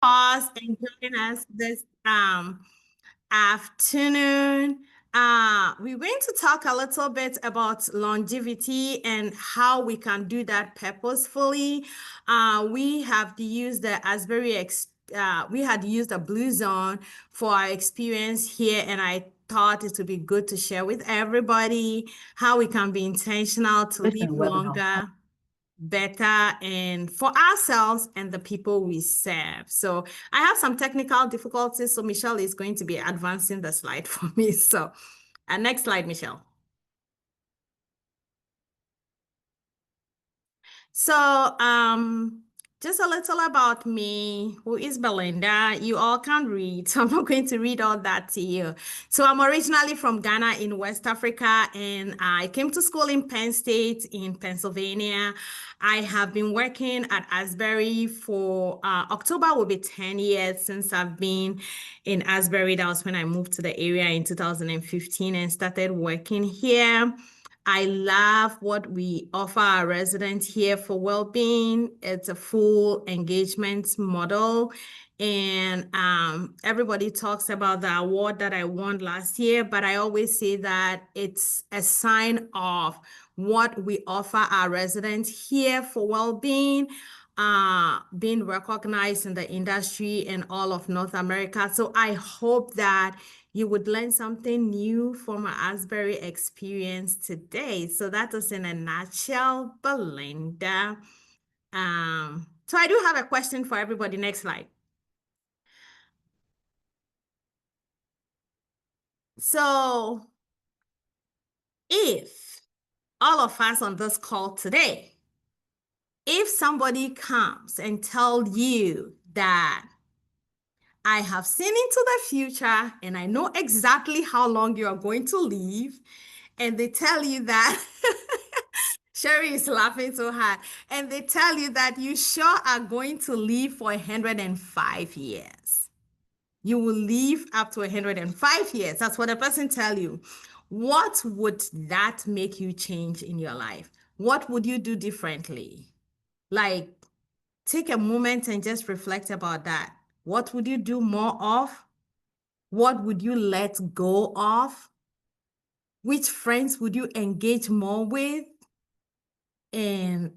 Pause and join us this afternoon. We're going to talk a little bit about longevity and how we can do that purposefully. We have to use the we had used a blue zone for our experience here, and I thought it would be good to share with everybody how we can be intentional to live longer, better, and for ourselves and the people we serve. So I have some technical difficulties, so Michelle is going to be advancing the slide for me. So next slide, Michelle. So, just a little about me. Who is Belinda? You all can read, so I'm not going to read all that to you. So, I'm originally from Ghana in West Africa, and I came to school in Penn State in Pennsylvania. I have been working at Asbury for October will be 10 years since I've been in Asbury. That was when I moved to the area in 2015 and started working here. I love what we offer our residents here for well-being. It's a full engagement model. And everybody talks about the award that I won last year, but I always say that it's a sign of what we offer our residents here for well-being, being recognized in the industry in all of North America. So I hope that you would learn something new from our Asbury experience today. So that is in a nutshell, Belinda. So I do have a question for everybody. Next slide. So if all of us on this call today, if somebody comes and tell you that I have seen into the future and I know exactly how long you are going to live, and they tell you that Sherry is laughing so hard, and they tell you that you sure are going to live for 105 years. You will live up to 105 years. That's what a person tell you. What would that make you change in your life? What would you do differently? Like, take a moment and just reflect about that. What would you do more of? What would you let go of? Which friends would you engage more with? And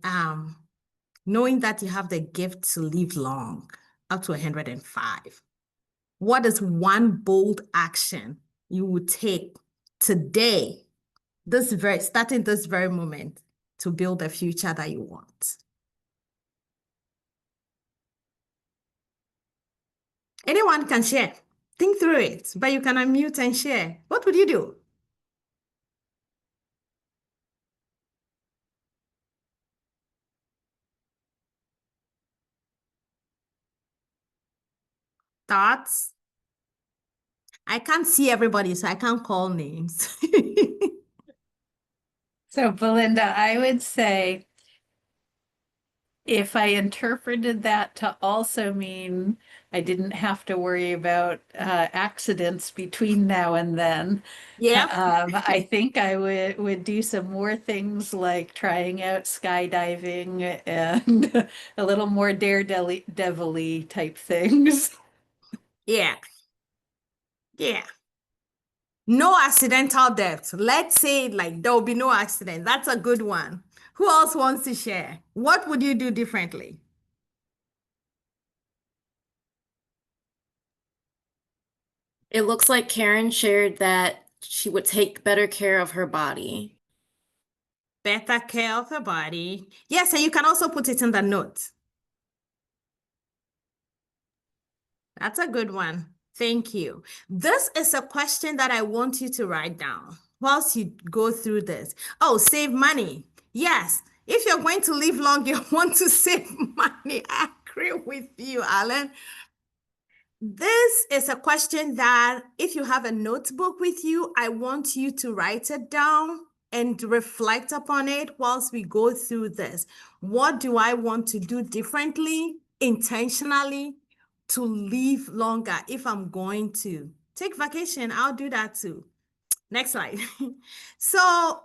knowing that you have the gift to live long, up to 105, what is one bold action you would take today, starting this very moment, to build a future that you want? Anyone can share. Think through it, but you can unmute and share. What would you do? Thoughts? I can't see everybody, so I can't call names. So, Belinda, I would say if I interpreted that to also mean I didn't have to worry about accidents between now and then, I think I would do some more things like trying out skydiving and a little more daredevil-y type things. Yeah. Yeah. No accidental death. Let's say like there will be no accident. That's a good one. Who else wants to share? What would you do differently? It looks like Karen shared that she would take better care of her body. Better care of the body. Yes, and you can also put it in the note. That's a good one. Thank you. This is a question that I want you to write down whilst you go through this. Oh, save money. Yes. If you're going to live long, you want to save money. I agree with you, Alan. This is a question that if you have a notebook with you, I want you to write it down and reflect upon it whilst we go through this. What do I want to do differently, intentionally, to live longer if I'm going to take vacation? I'll do that too. Next slide. So,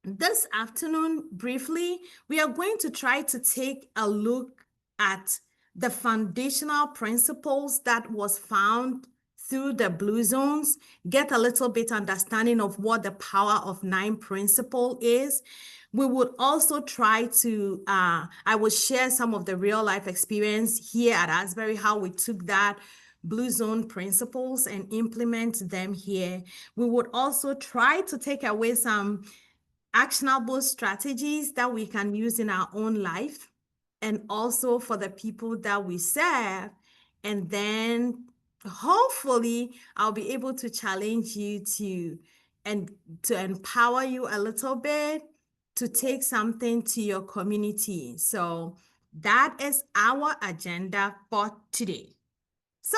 this afternoon, briefly, we are going to try to take a look at the foundational principles that was found through the blue zones, get a little bit understanding of what the power of 9 principle is. We would also try to, I will share some of the real life experience here at Asbury, how we took that blue zone principles and implement them here. We would also try to take away some actionable strategies that we can use in our own life and also for the people that we serve. And then hopefully I'll be able to challenge you to empower you a little bit to take something to your community. So that is our agenda for today. So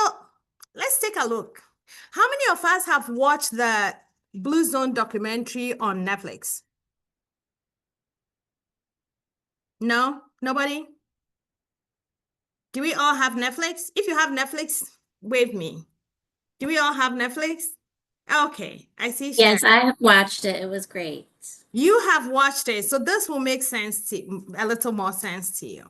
let's take a look. How many of us have watched the Blue Zone documentary on Netflix? No? Nobody? Do we all have Netflix? If you have Netflix, wave me. Do we all have Netflix? Okay, I see. Yes, I have watched it. It was great. You have watched it, so this will make sense to a little more sense to you.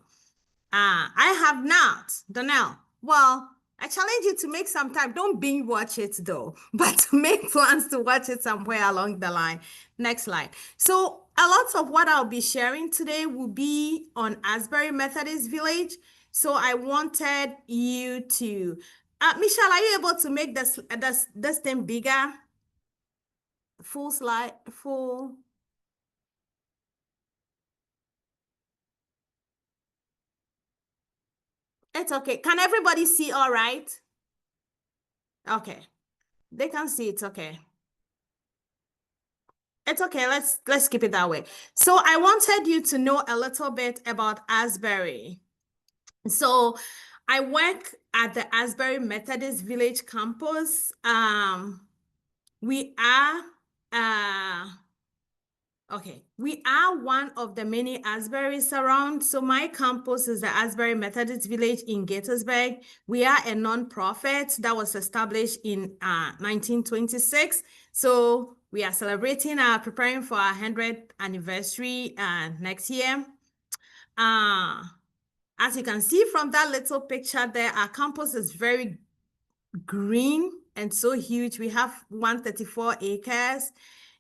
I have not, Donnell. Well, I challenge you to make some time. Don't binge watch it though, but make plans to watch it somewhere along the line. Next slide. So a lot of what I'll be sharing today will be on Asbury Methodist Village. So I wanted you to, Michelle, are you able to make this thing bigger? Full slide, full. It's okay. Can everybody see all right? Okay. They can see it's okay. It's okay. Let's keep it that way. So I wanted you to know a little bit about Asbury. So I work at the Asbury Methodist Village campus. We are we are one of the many Asburys around. So my campus is the Asbury Methodist Village in Gaithersburg. We are a nonprofit that was established in 1926. So we are celebrating preparing for our 100th anniversary next year. As you can see from that little picture there, our campus is very green and so huge. We have 134 acres.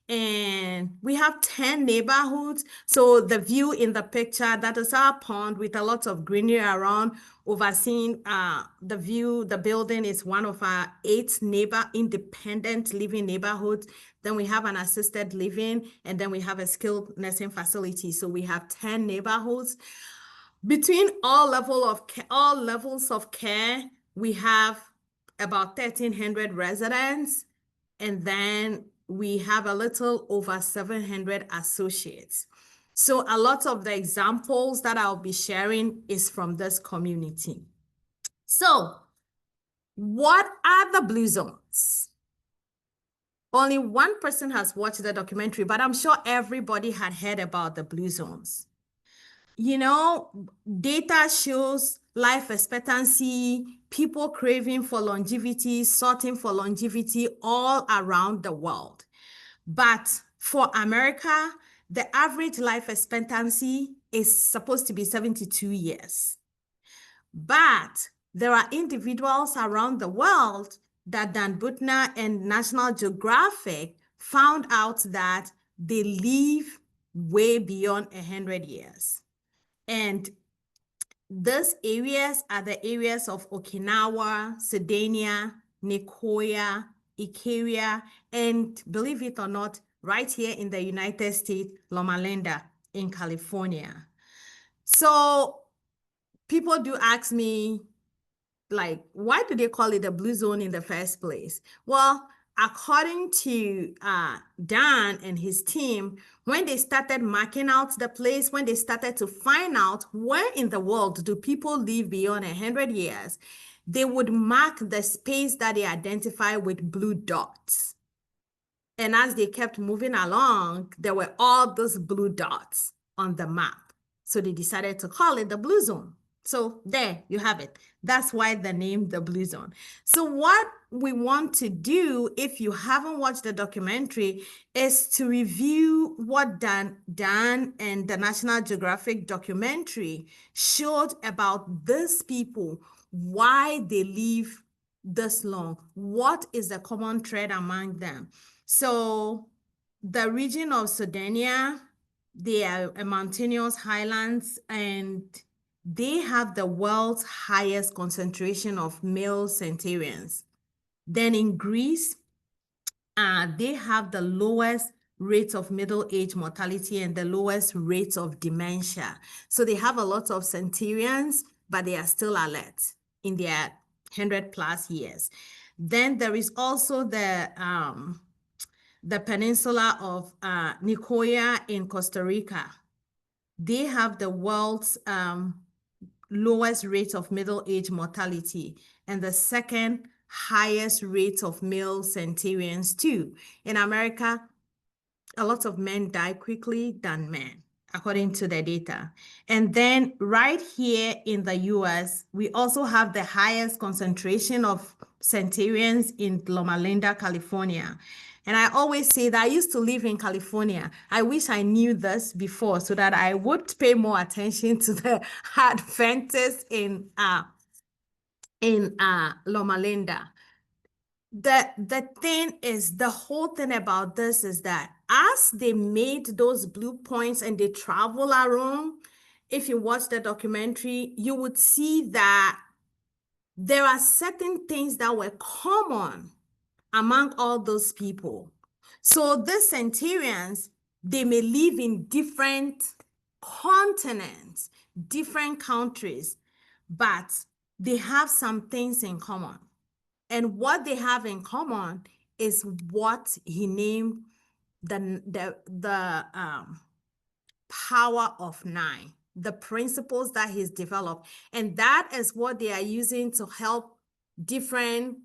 And we have 10 neighborhoods. So the view in the picture, that is our pond with a lot of greenery around, overseeing the view. The building is one of our 8 independent living neighborhoods. Then we have an assisted living, and then we have a skilled nursing facility. So we have 10 neighborhoods. Between all levels of care, we have about 1,300 residents, and then we have a little over 700 associates. So a lot of the examples that I'll be sharing is from this community. So what are the blue zones? Only one person has watched the documentary, but I'm sure everybody had heard about the blue zones. You know, data shows life expectancy, people craving for longevity, sorting for longevity all around the world. But for America, the average life expectancy is supposed to be 72 years. But there are individuals around the world that Dan Buettner and National Geographic found out that they live way beyond 100 years. And these areas are the areas of Okinawa, Sardinia, Nicoya, Ikaria, and believe it or not, right here in the United States, Loma Linda in California. So people do ask me, like, why do they call it a blue zone in the first place? Well, according to Dan and his team, when they started marking out the place, when they started to find out where in the world do people live beyond 100 years, they would mark the space that they identify with blue dots. And as they kept moving along, there were all those blue dots on the map. So they decided to call it the blue zone. So there you have it. That's why the name, the Blue Zone. So what we want to do, if you haven't watched the documentary, is to review what Dan and the National Geographic documentary showed about these people, why they live this long, what is the common thread among them. So the region of Sardinia, they are a mountainous highlands, and they have the world's highest concentration of male centurions. Then in Greece, they have the lowest rates of middle-age mortality and the lowest rates of dementia. So they have a lot of centurions, but they are still alert in their 100+ years. Then there is also the peninsula of Nicoya in Costa Rica. They have the world's lowest rate of middle-age mortality and the second highest rate of male centurions too. In America, a lot of men die quickly than men, according to the data. And then right here in the US, we also have the highest concentration of centurions in Loma Linda, California. And I always say that I used to live in California. I wish I knew this before so that I would pay more attention to the Adventists in Loma Linda. The thing is, the whole thing about this is that as they made those blue points and they travel around, if you watch the documentary, you would see that there are certain things that were common among all those people. So the centurions, they may live in different continents, different countries, but they have some things in common. And what they have in common is what he named the power of 9, the principles that he's developed. And that is what they are using to help different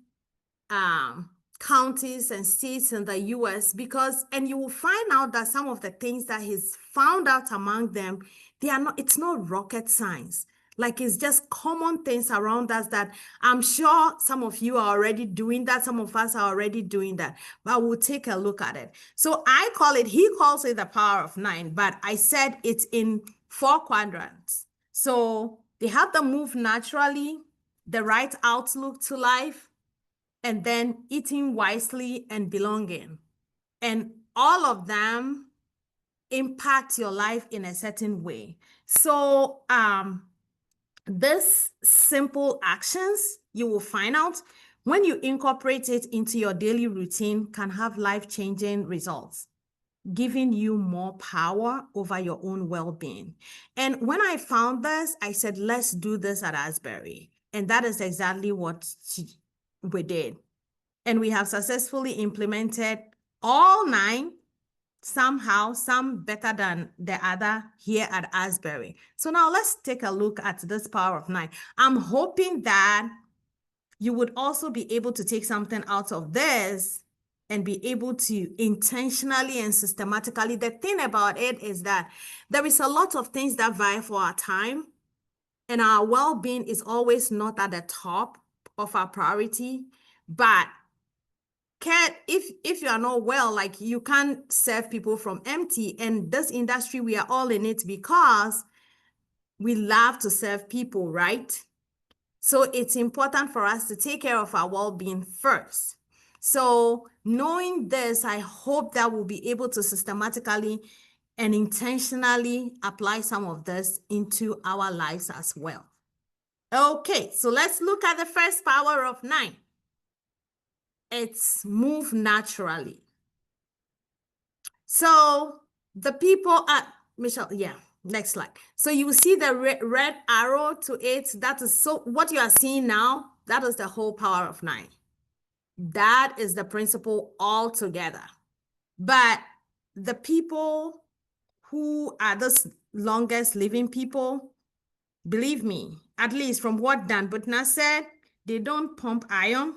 counties and states in the US, because, and you will find out that some of the things that he's found out among them, it's not rocket science. Like, it's just common things around us that I'm sure some of you are already doing that. Some of us are already doing that, but we'll take a look at it. So he calls it the power of 9, but I said it's in 4 quadrants. So they have to move naturally, the right outlook to life, and then eating wisely and belonging. And all of them impact your life in a certain way. So, these simple actions, you will find out when you incorporate it into your daily routine, can have life-changing results, giving you more power over your own well-being. And when I found this, I said, let's do this at Asbury. And that is exactly what we did. And we have successfully implemented all 9, somehow, some better than the other, here at Asbury. So now let's take a look at this power of 9. I'm hoping that you would also be able to take something out of this and be able to intentionally and systematically. The thing about it is that there is a lot of things that vie for our time, and our well-being is always not at the top of our priority. But if you are not well, like, you can't serve people from empty. And this industry, we are all in it because we love to serve people, right? So it's important for us to take care of our well-being first. So knowing this, I hope that we'll be able to systematically and intentionally apply some of this into our lives as well. Okay, so let's look at the first power of 9. It's move naturally. So the people at Michelle, yeah, next slide. So you will see the red arrow to it. That is, so what you are seeing now, that is the whole power of 9. That is the principle altogether. But the people who are the longest living people, believe me, at least from what Dan Butner said, they don't pump iron,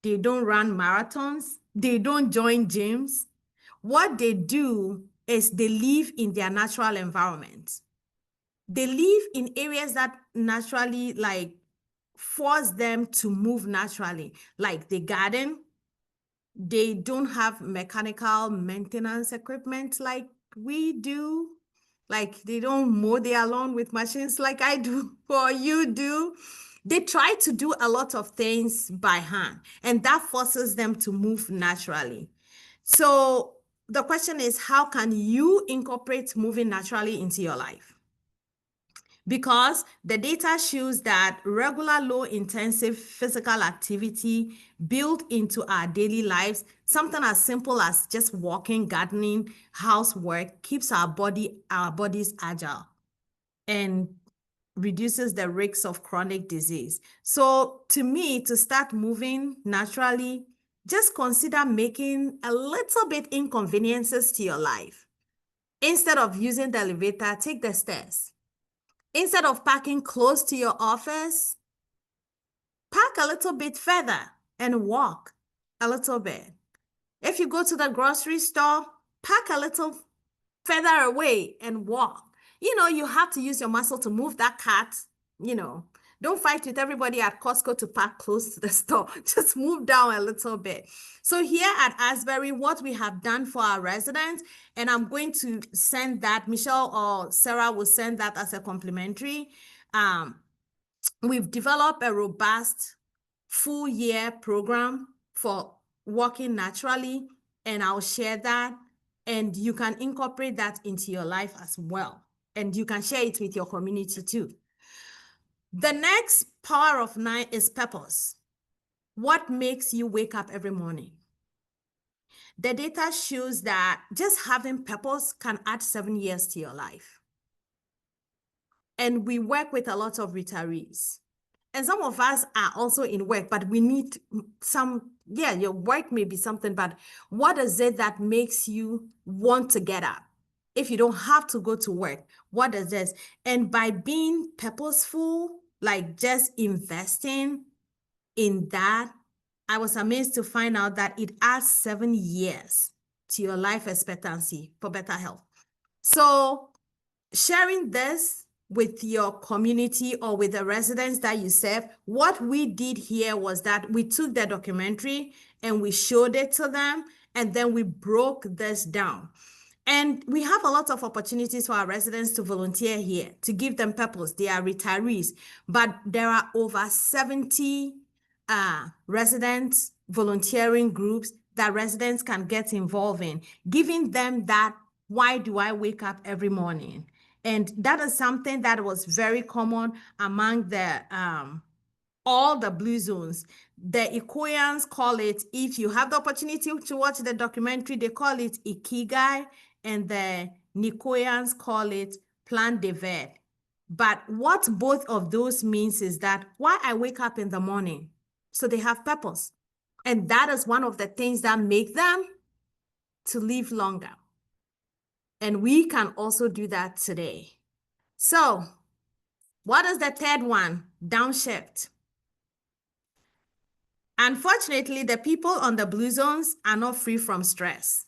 they don't run marathons, they don't join gyms. What they do is they live in their natural environment. They live in areas that naturally, like, force them to move naturally. Like they garden, they don't have mechanical maintenance equipment like we do. Like they don't mow their lawn with machines like I do or you do. They try to do a lot of things by hand, and that forces them to move naturally. So the question is, how can you incorporate moving naturally into your life? Because the data shows that regular low-intensive physical activity built into our daily lives, something as simple as just walking, gardening, housework, keeps our bodies agile and reduces the risks of chronic disease. So to me, to start moving naturally, just consider making a little bit inconveniences to your life. Instead of using the elevator, take the stairs. Instead of parking close to your office, park a little bit further and walk a little bit. If you go to the grocery store, park a little further away and walk. You have to use your muscle to move that cart. Don't fight with everybody at Costco to park close to the store. Just move down a little bit. So here at Asbury, what we have done for our residents, and I'm going to send that, Michelle or Sarah will send that as a complimentary. We've developed a robust full year program for walking naturally, and I'll share that. And you can incorporate that into your life as well. And you can share it with your community too. The next power of 9 is purpose. What makes you wake up every morning? The data shows that just having purpose can add 7 years to your life. And we work with a lot of retirees. And some of us are also in work, but we need your work may be something, but what is it that makes you want to get up? If you don't have to go to work, what is this? And by being purposeful, like just investing in that, I was amazed to find out that it adds 7 years to your life expectancy for better health. So sharing this with your community or with the residents that you serve, what we did here was that we took the documentary and we showed it to them, and then we broke this down. And we have a lot of opportunities for our residents to volunteer here, to give them purpose. They are retirees, but there are over 70 residents volunteering groups that residents can get involved in, giving them that, why do I wake up every morning? And that is something that was very common among the all the blue zones. The Ikoyans call it, if you have the opportunity to watch the documentary, they call it Ikigai, and the Nikoyans call it Plan de Vie. But what both of those means is that why I wake up in the morning. So they have purpose. And that is one of the things that make them to live longer. And we can also do that today. So what is the third one? Downshift. Unfortunately, the people on the blue zones are not free from stress.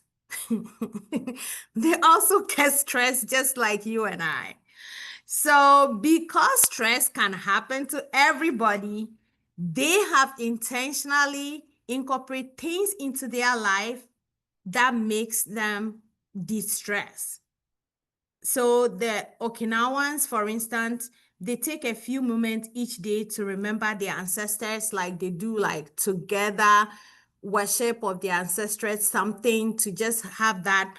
They also get stressed just like you and I. So because stress can happen to everybody, they have intentionally incorporated things into their life that makes them de-stress. So the Okinawans, for instance, they take a few moments each day to remember their ancestors, like they do like together worship of their ancestors, something to just have that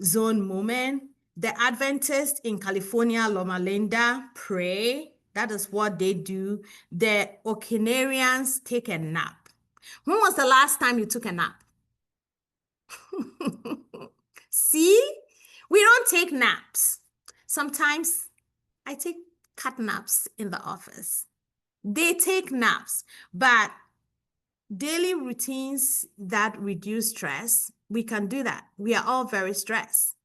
zone moment. The Adventists in California, Loma Linda, pray. That is what they do. The Okinarians take a nap. When was the last time you took a nap? See? We don't take naps. Sometimes I take cat naps in the office. They take naps, but daily routines that reduce stress, we can do that. We are all very stressed.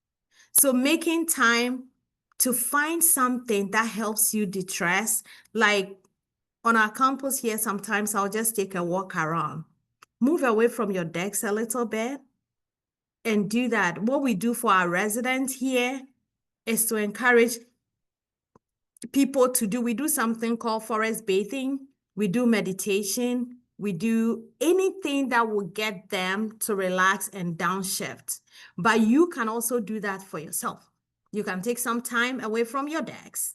So making time to find something that helps you de-stress, like on our campus here, sometimes I'll just take a walk around. Move away from your desk a little bit and do that. What we do for our residents here is to encourage people to do, we do something called forest bathing. we do meditation, we do anything that will get them to relax and downshift. But you can also do that for yourself. You can take some time away from your desk,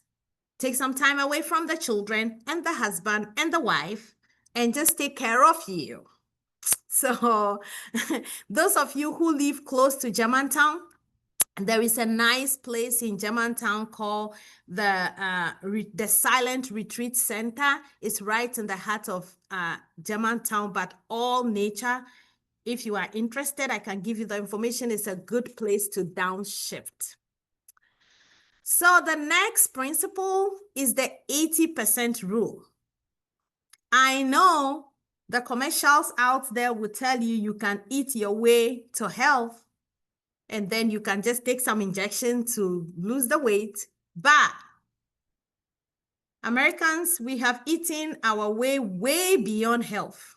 take some time away from the children and the husband and the wife, and just take care of you. So those of you who live close to Germantown, there is a nice place in Germantown called the Silent Retreat Center. It's right in the heart of Germantown, but all nature. If you are interested, I can give you the information. It's a good place to downshift. So the next principle is the 80% rule. I know the commercials out there will tell you you can eat your way to health, and then you can just take some injection to lose the weight. But Americans, we have eaten our way beyond health.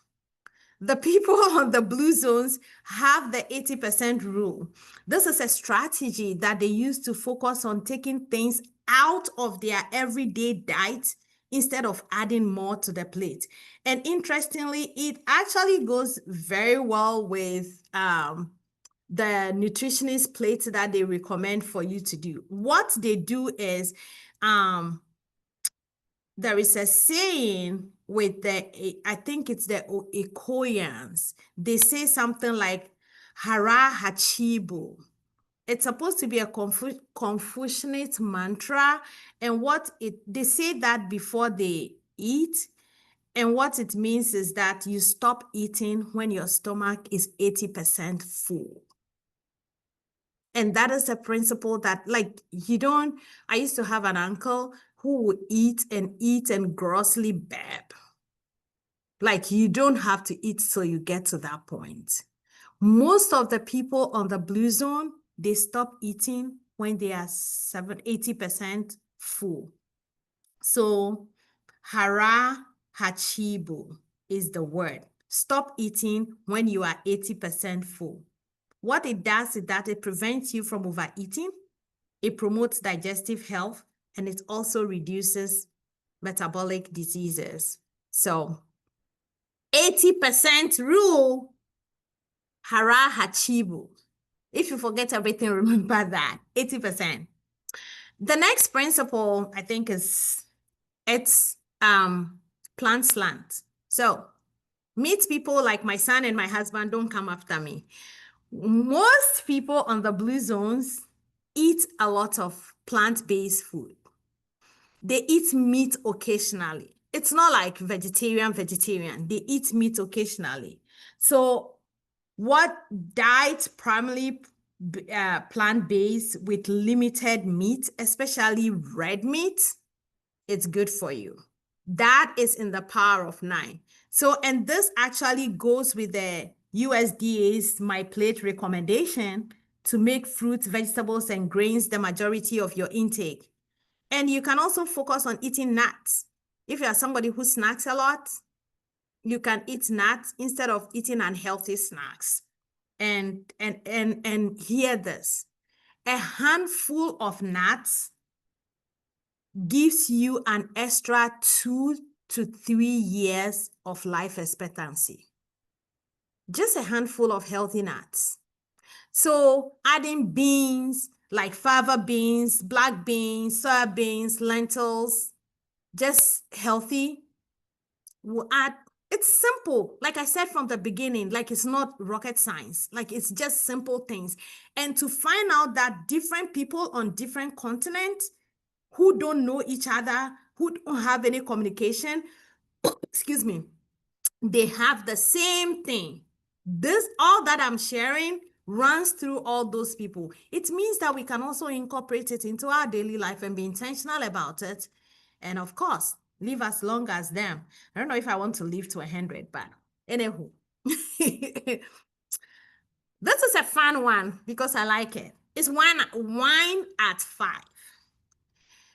The people on the blue zones have the 80% rule. This is a strategy that they use to focus on taking things out of their everyday diet instead of adding more to the plate. And interestingly, it actually goes very well with the nutritionist plate that they recommend for you to do. What they do is, there is a saying with I think it's the Ikoyans. They say something like Hara Hachibu. It's supposed to be a Confucianist mantra, and they say that before they eat, and what it means is that you stop eating when your stomach is 80% full. And that is a principle that, like, I used to have an uncle who would eat and grossly burp. Like, you don't have to eat till you get to that point. Most of the people on the blue zone, they stop eating when they are 80% full. So hara hachibu is the word. Stop eating when you are 80% full. What it does is that it prevents you from overeating, it promotes digestive health, and it also reduces metabolic diseases. So 80% rule, hara hachibu. If you forget everything, remember that, 80%. The next principle, I think, it's plant slant. So meat people like my son and my husband, don't come after me. Most people on the blue zones eat a lot of plant-based food. They eat meat occasionally. It's not like vegetarian. They eat meat occasionally. So what diet primarily plant-based with limited meat, especially red meat, it's good for you. That is in the power of 9. So, and this actually goes with the USDA's My Plate recommendation to make fruits, vegetables, and grains the majority of your intake. And you can also focus on eating nuts. If you are somebody who snacks a lot, you can eat nuts instead of eating unhealthy snacks. And hear this, a handful of nuts gives you an extra 2 to 3 years of life expectancy. Just a handful of healthy nuts. So adding beans like fava beans, black beans, soya beans, lentils, just healthy, will add. It's simple. Like I said from the beginning, like, it's not rocket science. Like, it's just simple things. And to find out that different people on different continents who don't know each other, who don't have any communication, excuse me, they have the same thing. All that I'm sharing runs through all those people. It means that we can also incorporate it into our daily life and be intentional about it. And of course, live as long as them. I don't know if I want to live to 100, but anywho. This is a fun one because I like it. It's wine at 5.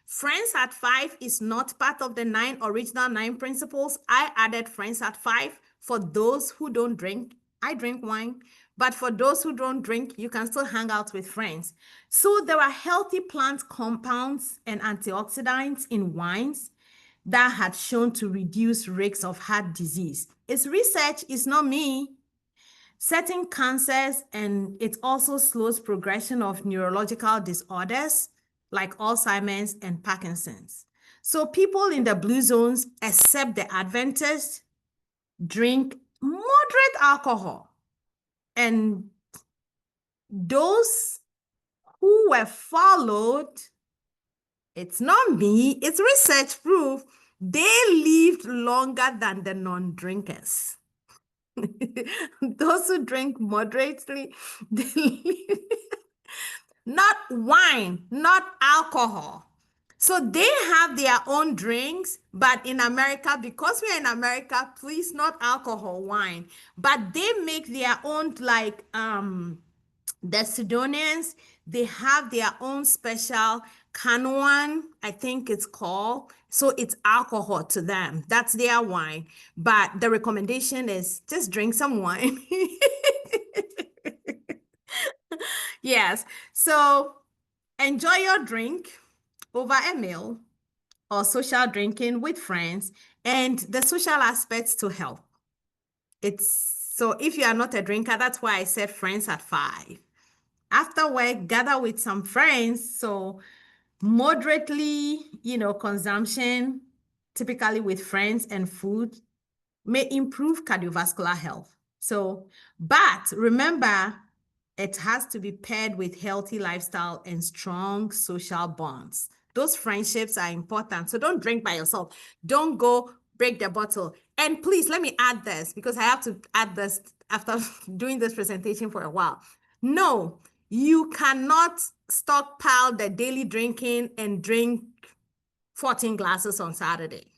Friends at 5 is not part of the original 9 principles. I added friends at 5 for those who don't drink. I drink wine, but for those who don't drink, you can still hang out with friends. So there are healthy plant compounds and antioxidants in wines. that had shown to reduce risks of heart disease. It's research, it's not me. Certain cancers, and it also slows progression of neurological disorders like Alzheimer's and Parkinson's. So people in the blue zones, except the Adventists, drink moderate alcohol. And those who were followed, it's not me, it's research proof, they lived longer than the non-drinkers. Those who drink moderately, they live, not wine, not alcohol. So they have their own drinks, but in America, because we're in America, please, not alcohol, wine, but they make their own, like the Sidonians, they have their own special Canoan, I think it's called. So it's alcohol to them. That's their wine. But the recommendation is just drink some wine. Yes. So enjoy your drink over a meal or social drinking with friends, and the social aspects to health. So if you are not a drinker, that's why I said friends at 5. After work, gather with some friends. So moderately, consumption, typically with friends and food, may improve cardiovascular health. So, but remember, it has to be paired with healthy lifestyle and strong social bonds. Those friendships are important. So don't drink by yourself. Don't go break the bottle. And please, let me add this, because I have to add this after doing this presentation for a while. No, you cannot stockpile the daily drinking and drink 14 glasses on Saturday.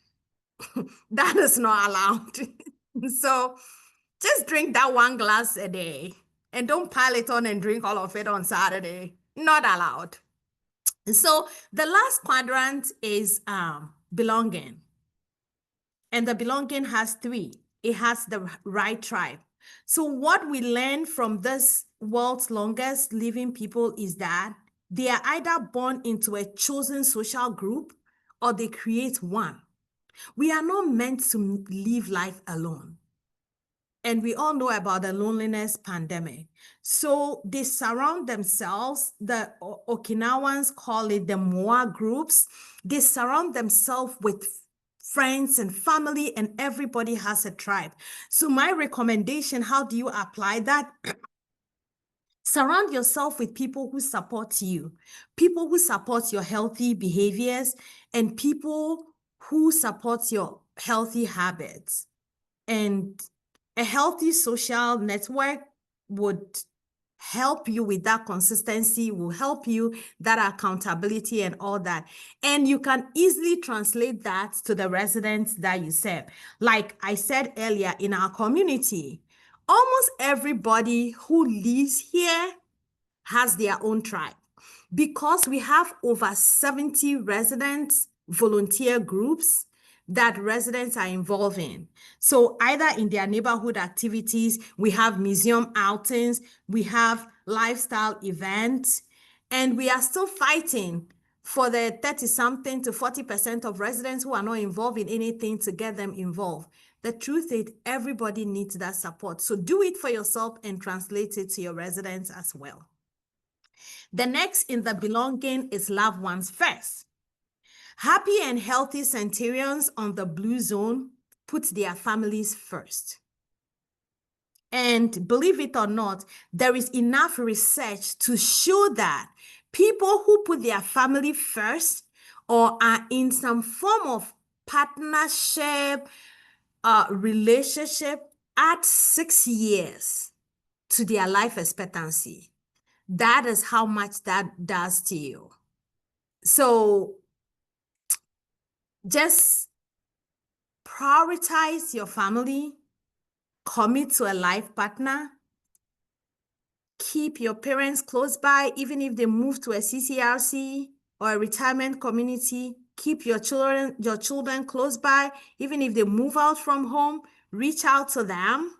That is not allowed. So just drink that 1 glass a day and don't pile it on and drink all of it on Saturday. Not allowed. So the last quadrant is belonging. And the belonging has 3. It has the right tribe. So what we learn from this world's longest living people is that they are either born into a chosen social group or they create one. We are not meant to live life alone. And we all know about the loneliness pandemic. So they surround themselves, the Okinawans call it the Moa groups. They surround themselves with friends and family, and everybody has a tribe. So my recommendation, how do you apply that? Surround yourself with people who support you, people who support your healthy behaviors, and people who support your healthy habits. And a healthy social network would help you with that consistency, will help you that accountability and all that. And you can easily translate that to the residents that you serve. Like I said earlier, in our community, almost everybody who lives here has their own tribe, because we have over 70 residents volunteer groups that residents are involved in. So either in their neighborhood activities, we have museum outings, we have lifestyle events, and we are still fighting for the 30-something to 40% of residents who are not involved in anything to get them involved. The truth is, everybody needs that support. So do it for yourself and translate it to your residents as well. The next in the belonging is loved ones first. Happy and healthy centurions on the blue zone put their families first. And believe it or not, there is enough research to show that people who put their family first or are in some form of partnership, relationship, add 6 years to their life expectancy. That is how much that does to you. So just prioritize your family, commit to a life partner, keep your parents close by, even if they move to a CCRC or a retirement community. Keep your children close by, even if they move out from home. Reach out to them.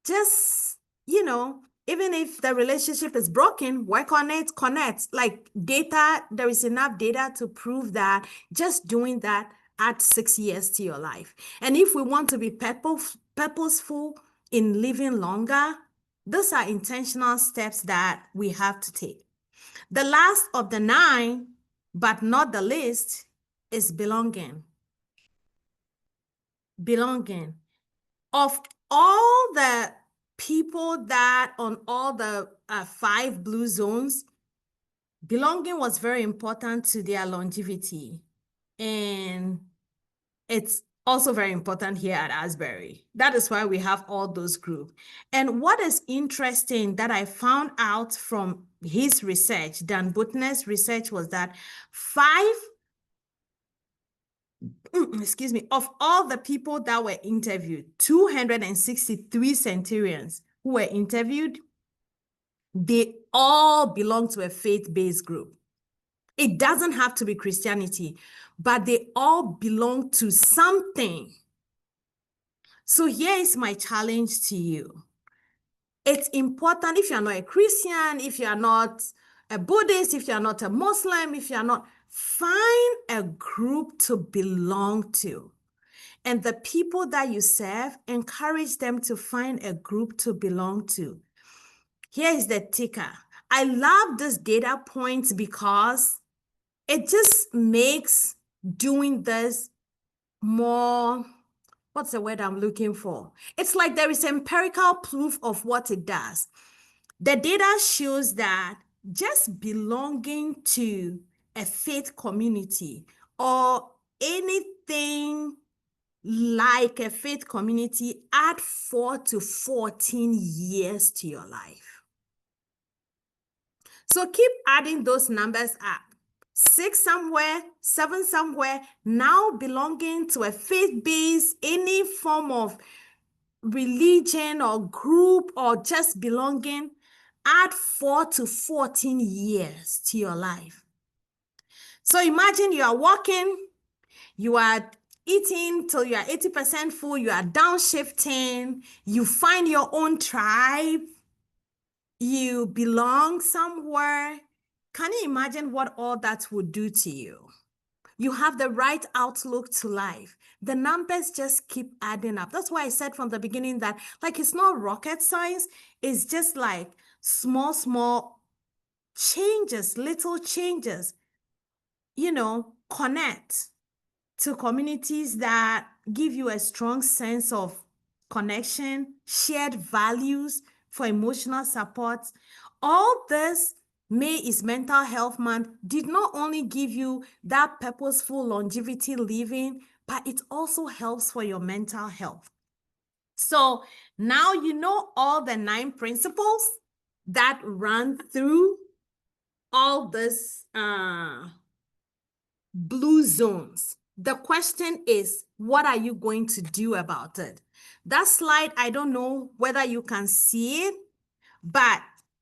Just, even if the relationship is broken, work on it, connect. Like data, there is enough data to prove that just doing that add 6 years to your life. And if we want to be purposeful in living longer, those are intentional steps that we have to take. The last of the 9, but not the least, is belonging. Belonging. Of all the people that on all the 5 blue zones, belonging was very important to their longevity. And it's also very important here at Asbury. That is why we have all those groups. And what is interesting that I found out from his research, Dan Butner's research, was that 5 excuse me, of all the people that were interviewed, 263 centurions who were interviewed, they all belong to a faith-based group. It doesn't have to be Christianity, but they all belong to something. So here is my challenge to you. It's important, if you're not a Christian, if you're not a Buddhist, if you're not a Muslim, if you're not, find a group to belong to. And the people that you serve, encourage them to find a group to belong to. Here is the ticker. I love this data points because it just makes doing this more, what's the word I'm looking for? It's like there is empirical proof of what it does. The data shows that just belonging to a faith community or anything like a faith community add 4 to 14 years to your life. So keep adding those numbers up. 6 somewhere, 7 somewhere, now belonging to a faith-based, any form of religion or group or just belonging, add 4 to 14 years to your life. So imagine you are walking, you are eating till you are 80% full, you are downshifting, you find your own tribe, you belong somewhere. Can you imagine what all that would do to you? You have the right outlook to life. The numbers just keep adding up. That's why I said from the beginning that, like, it's not rocket science. It's just like small changes, little changes. Connect to communities that give you a strong sense of connection, shared values for emotional support. All this, May is Mental Health Month, did not only give you that purposeful longevity living, but it also helps for your mental health. So now you know all the 9 principles that run through all this blue zones. The question is, what are you going to do about it? That slide, I don't know whether you can see it, but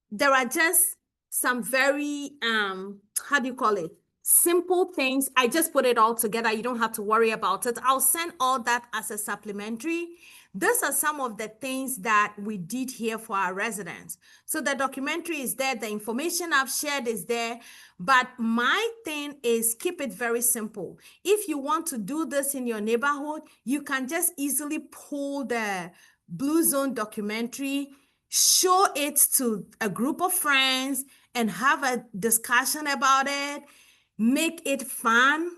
there are just some very, how do you call it? Simple things. I just put it all together. You don't have to worry about it. I'll send all that as a supplementary. These are some of the things that we did here for our residents. So the documentary is there. The information I've shared is there. But my thing is keep it very simple. If you want to do this in your neighborhood, you can just easily pull the Blue Zone documentary, show it to a group of friends, and have a discussion about it. Make it fun.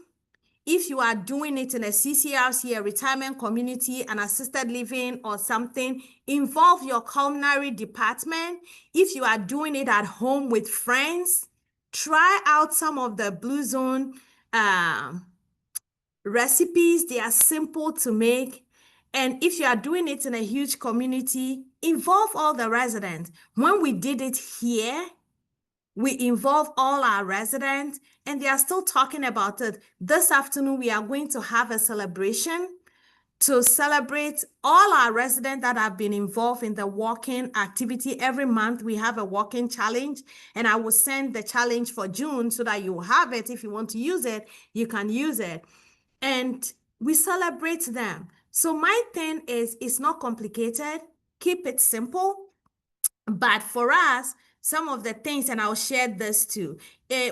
If you are doing it in a CCRC, a retirement community, an assisted living or something, involve your culinary department. If you are doing it at home with friends, try out some of the Blue Zone recipes. They are simple to make. And if you are doing it in a huge community, involve all the residents. When we did it here, we involve all our residents, and they are still talking about it. This afternoon, we are going to have a celebration to celebrate all our residents that have been involved in the walking activity. Every month, we have a walking challenge, and I will send the challenge for June so that you have it. If you want to use it, you can use it. And we celebrate them. So my thing is, it's not complicated. Keep it simple. But for us, some of the things, and I'll share this too.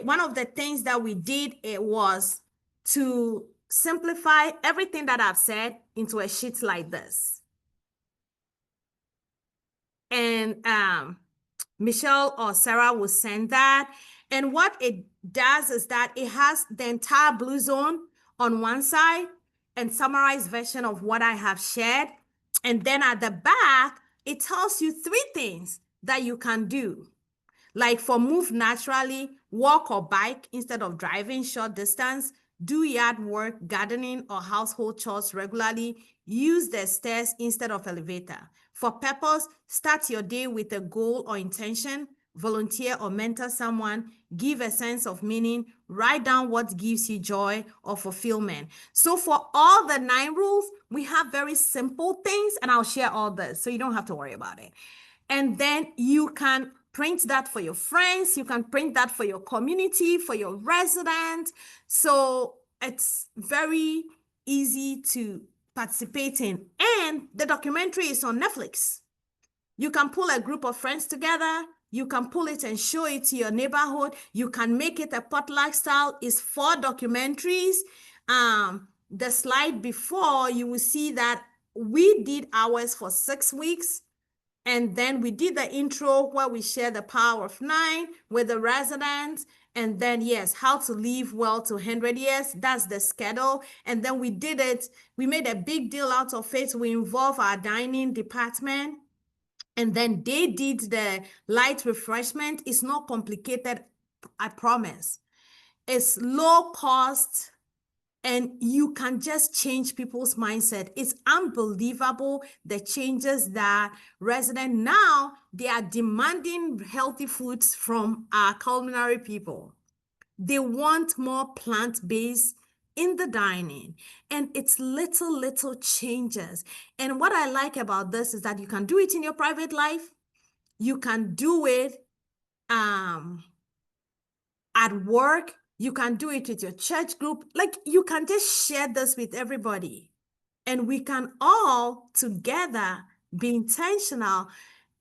One of the things that we did was to simplify everything that I've said into a sheet like this. And Michelle or Sarah will send that. And what it does is that it has the entire blue zone on one side and summarized version of what I have shared. And then at the back, it tells you 3 things that you can do. Like for move naturally, walk or bike instead of driving short distance, do yard work, gardening, or household chores regularly, use the stairs instead of elevator. For purpose, start your day with a goal or intention, volunteer or mentor someone, give a sense of meaning, write down what gives you joy or fulfillment. So for all the 9 rules, we have very simple things, and I'll share all this so you don't have to worry about it. And then you can print that for your friends. You can print that for your community, for your residents. So it's very easy to participate in. And the documentary is on Netflix. You can pull a group of friends together. You can pull it and show it to your neighborhood. You can make it a potluck style. It's 4 documentaries. The slide before, you will see that we did ours for 6 weeks. And then we did the intro where we share the power of 9 with the residents. And then, yes, how to live well to 100 years. That's the schedule. And then we did it. We made a big deal out of it. We involved our dining department. And then they did the light refreshment. It's not complicated, I promise. It's low cost. And you can just change people's mindset. It's unbelievable the changes that residents now, they are demanding healthy foods from our culinary people. They want more plant-based in the dining. And it's little changes. And what I like about this is that you can do it in your private life. You can do it at work. You can do it with your church group. Like, you can just share this with everybody. And we can all together be intentional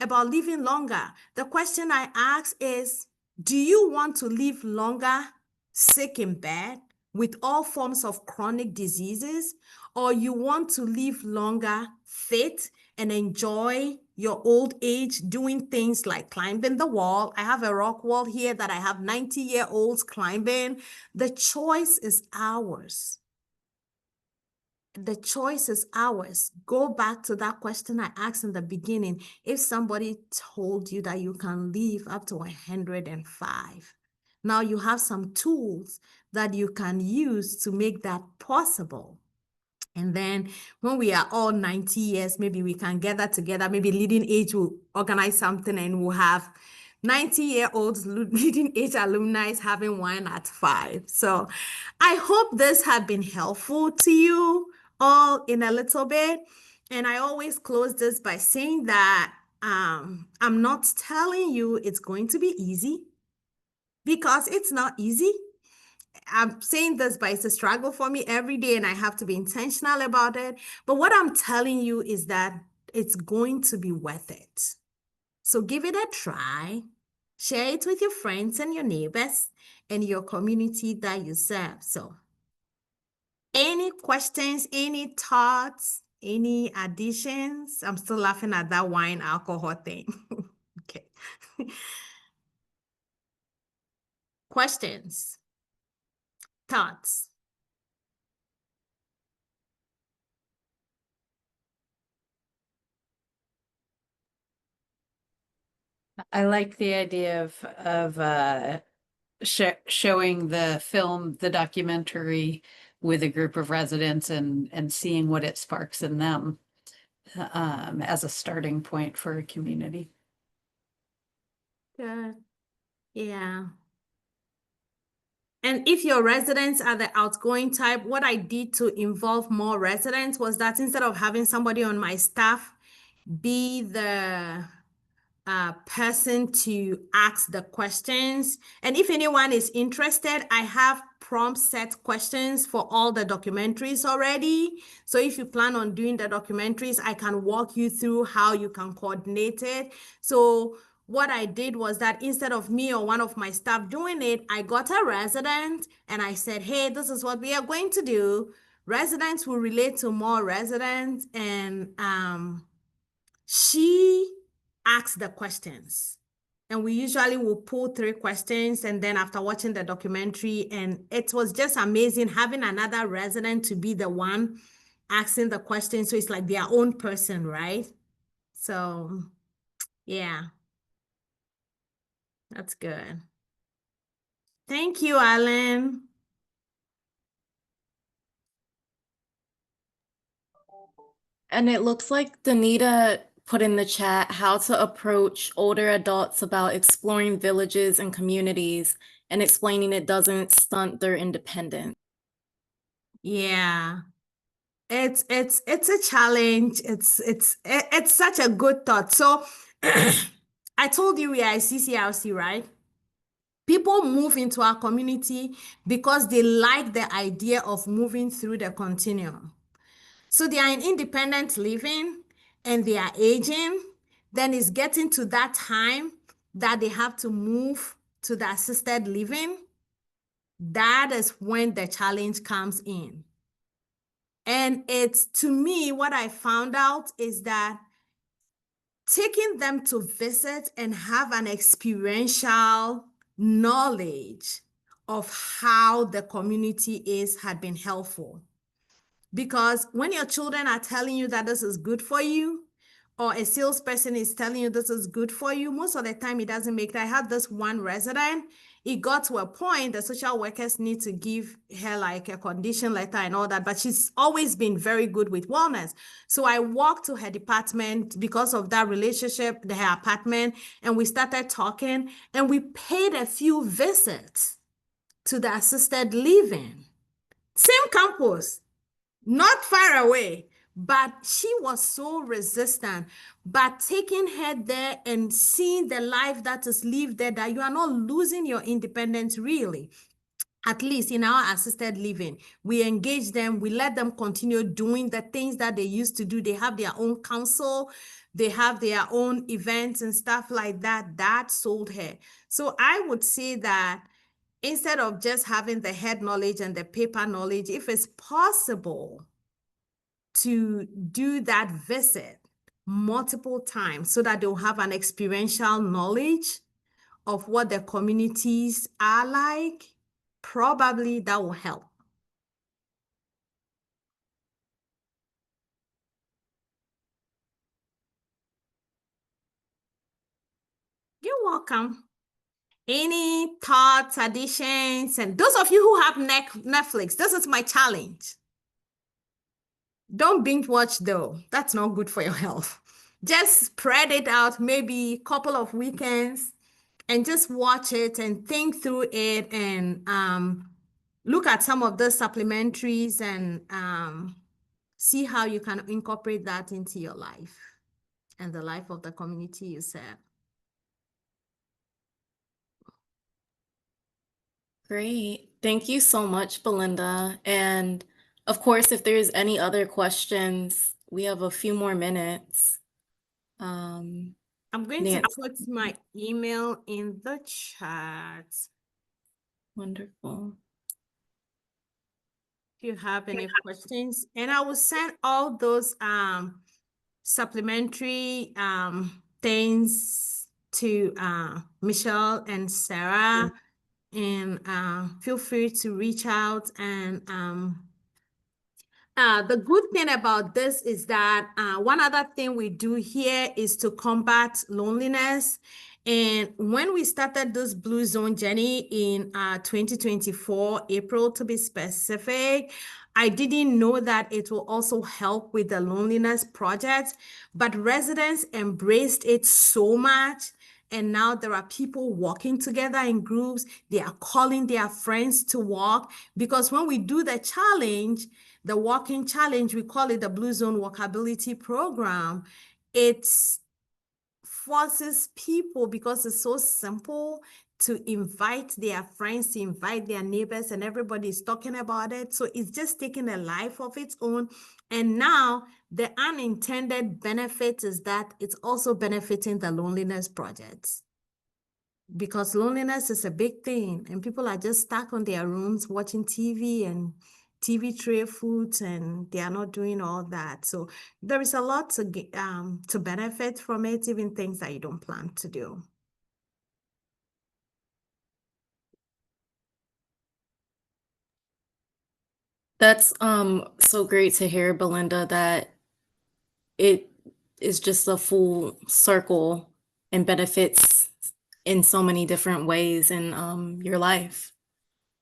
about living longer. The question I ask is, do you want to live longer sick in bed with all forms of chronic diseases? Or you want to live longer fit and enjoy your old age doing things like climbing the wall? I have a rock wall here that I have 90-year-olds climbing. The choice is ours. The choice is ours. Go back to that question I asked in the beginning. If somebody told you that you can live up to 105, now you have some tools that you can use to make that possible. And then when we are all 90 years, maybe we can gather together. Maybe Leading Age will organize something and we'll have 90-year-olds Leading Age alumni having wine at 5. So I hope this has been helpful to you all in a little bit. And I always close this by saying that I'm not telling you it's going to be easy, because it's not easy. I'm saying this, but it's a struggle for me every day, and I have to be intentional about it. But what I'm telling you is that it's going to be worth it. So give it a try. Share it with your friends and your neighbors and your community that you serve. So any questions, any thoughts, any additions? I'm still laughing at that wine alcohol thing. Okay. Questions? Thoughts? I like the idea of showing the film, the documentary, with a group of residents and seeing what it sparks in them as a starting point for a community. Good. Yeah. And if your residents are the outgoing type, what I did to involve more residents was that instead of having somebody on my staff be the person to ask the questions. And if anyone is interested, I have prompt set questions for all the documentaries already. So if you plan on doing the documentaries, I can walk you through how you can coordinate it. So what I did was that instead of me or one of my staff doing it, I got a resident and I said, hey, this is what we are going to do. Residents will relate to more residents, and she asked the questions. And we usually will pull 3 questions, and then after watching the documentary, and it was just amazing having another resident to be the one asking the question. So it's like their own person, right? So yeah, that's good. Thank you, Alan. And it looks like Danita put in the chat how to approach older adults about exploring villages and communities and explaining it doesn't stunt their independence. Yeah. It's a challenge. It's such a good thought. So I told you we are a CCRC, right? People move into our community because they like the idea of moving through the continuum. So they are in independent living and they are aging. Then it's getting to that time that they have to move to the assisted living. That is when the challenge comes in. And it's, to me, what I found out is that taking them to visit and have an experiential knowledge of how the community is had been helpful. Because when your children are telling you that this is good for you, or a salesperson is telling you this is good for you, most of the time it doesn't make that. I had this one resident, it got to a point the social workers need to give her like a condition letter and all that, but she's always been very good with wellness. So I walked to her department because of that relationship, her apartment, and we started talking, and we paid a few visits to the assisted living. Same campus, not far away, but she was so resistant. But taking her there and seeing the life that is lived there, that you are not losing your independence really. At least in our assisted living, we engage them, we let them continue doing the things that they used to do. They have their own council, they have their own events and stuff like that. That sold her. So I would say that instead of just having the head knowledge and the paper knowledge, if it's possible to do that visit multiple times so that they'll have an experiential knowledge of what the communities are like, probably that will help. You're welcome. Any thoughts, additions, and those of you who have Netflix, this is my challenge. Don't binge watch though. That's not good for your health. Just spread it out, maybe a couple of weekends, and just watch it and think through it, and look at some of the supplementaries and see how you can incorporate that into your life and the life of the community you serve. Great. Thank you so much, Belinda. And of course, if there's any other questions, we have a few more minutes. I'm going to put my email in the chat. Wonderful. If you have any questions, and I will send all those supplementary things to Michelle and Sarah, and feel free to reach out. And the good thing about this is that one other thing we do here is to combat loneliness. And when we started this Blue Zone journey in 2024, April to be specific, I didn't know that it will also help with the loneliness project, but residents embraced it so much. And now there are people walking together in groups. They are calling their friends to walk, because when we do the challenge, the walking challenge, we call it the Blue Zone Walkability Program. It forces people, because it's so simple, to invite their friends, to invite their neighbors, and everybody's talking about it. So it's just taking a life of its own. And now the unintended benefit is that it's also benefiting the loneliness projects. Because loneliness is a big thing, and people are just stuck on their rooms watching TV and TV tray foods, and they are not doing all that. So there is a lot to benefit from it, even things that you don't plan to do. That's so great to hear, Belinda, that it is just a full circle and benefits in so many different ways in your life.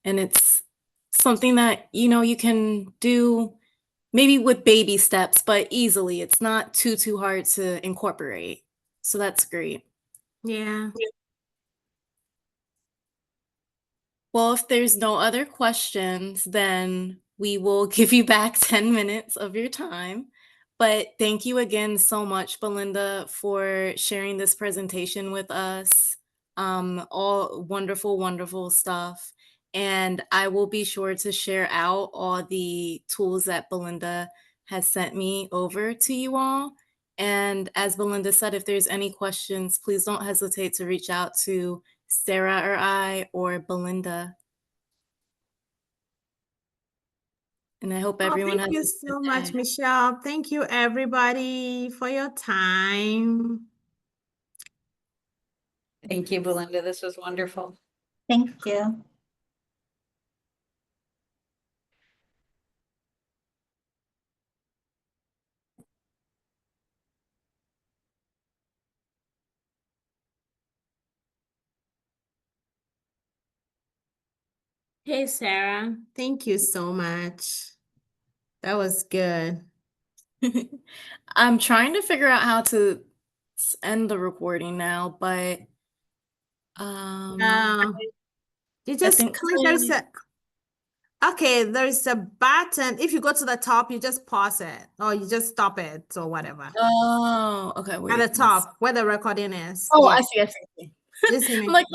And it's something that, you know, you can do maybe with baby steps, but easily. It's not too hard to incorporate. So that's great. Yeah. Well, if there's no other questions, then we will give you back 10 minutes of your time. But thank you again so much, Belinda, for sharing this presentation with us. All wonderful, wonderful stuff. And I will be sure to share out all the tools that Belinda has sent me over to you all. And as Belinda said, if there's any questions, please don't hesitate to reach out to Sarah or I or Belinda. And I hope everyone has Thank you so much, Michelle. Thank you, everybody, for your time. Thank you, Belinda. This was wonderful. Thank you. Hey, Sarah. Thank you so much. That was good. I'm trying to figure out how to end the recording now, but You just think click, there's a button. If you go to the top, you just pause it or you just stop it or whatever. Oh, okay. At Wait. the top where the recording is. Oh, Yeah. I see. Just I'm like,